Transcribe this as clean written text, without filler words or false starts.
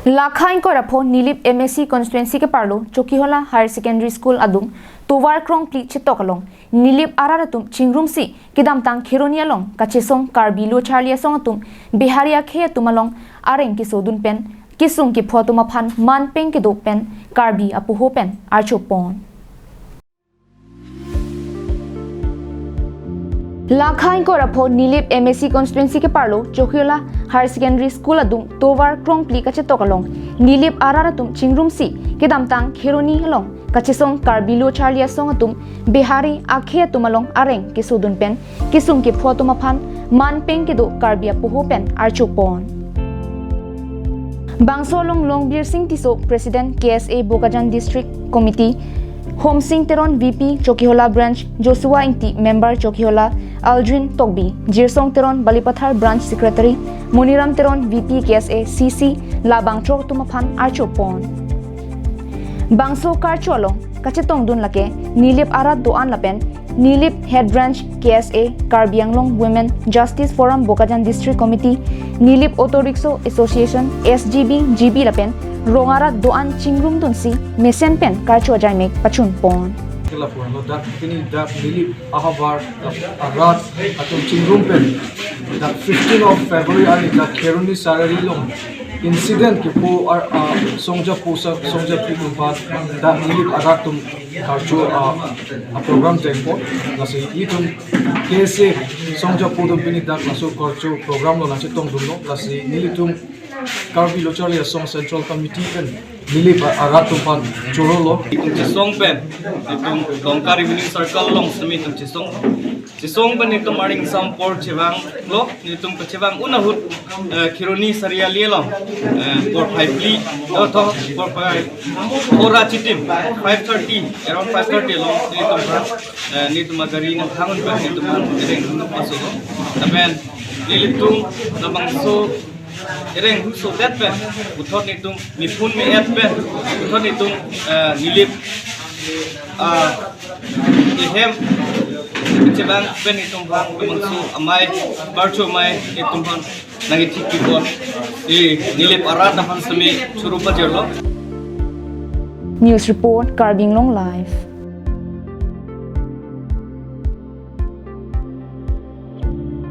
लाखाइन को रफो नीलिप MSc constituency के पार्लो चोकीहोला higher secondary school अदुम तोवार क्रोंग plea चित्तोकलोंग नीलिप आरारतुम चिंगरुम सी किदाम तांग खिरोनियालोंग कचेसोंग कार्बिलो चार्लियासोंग तुम बिहारिया खे तुमलोंग आरेंग किसोदुन पेन किसुंग की फोटो मफान मान पेंग के दो पेन कार्बी अपुहो पेन आर्चोपोन लाखाइन को रफो नीलिप MSc constituency के पार्लो चोकीहोला हायर सेकेंडरी स्कूल अदुम तोवार क्रोंग प्ली कचेतोकलोंग नीलिप आरारतुम चिंगरुम सी किदाम तांग खिरोनियालोंग कचेसोंग कार्बिलो चार्लियासोंग तुम बिहारी आखे तुमलोंग आरेंग किसोदुन पेन किसुंग की फोटो मफान मान पेंग के दो कार्बी अपुहो पेन आर्चोपोन बांगसोलोंग Longbir Singh Tisso president KSA Bokajan district committee Hom Singh Teron VP Chokihola branch Joshua Inti member Chokihola Aldrin Tokbi Jirsong Teron Balipathar branch secretary Muniram Teron VP KSA CC लाबांगचो तुमफान आर्चोपोन बांगसो कारचोलो कचेतोंग दुन लके नीलिप आरात दोआन लपेन नीलिप head branch KSA Karbi Anglong women justice forum Bokajan district committee नीलिप auto rickshaw association SGB GB लपेन रोंगारा दोआन चिंगरुम दुनसी मेसेन पेन कारचो जाइमेक पचुन पोन दा kini da Nilip ahabar arat atum chingrum pen da 15 of February da Keruni Sarari long incident ki po songja posa songja pitu bat da Nilip aratum karcho a program tempo lasi itum kese songja podum pini da laso karcho program lo nache tong dunno lasi Nilitum Karbi Lochalia Song Central Committee pen Nilip aratum pan chorolo Chisong pen itum Tongkari Winning Circle long semi itum Chisong pen itum maring sampor chewang lo itum chewang unahut Kironi Saria Lielong for 5 li to for 5 ora chitim 5:30 around 5:30 long itum magari ng hangon pen itum direng pasok tamen nilitum nabangso Ereng so that pen uthon nitung mipun me at pen uthon nitung nilip ihem cebang pen nitung bang bangsu amai barcho mai nitung bang nangiti kipon nilip arat nahan sami surupa jerlo News report Carbinglong live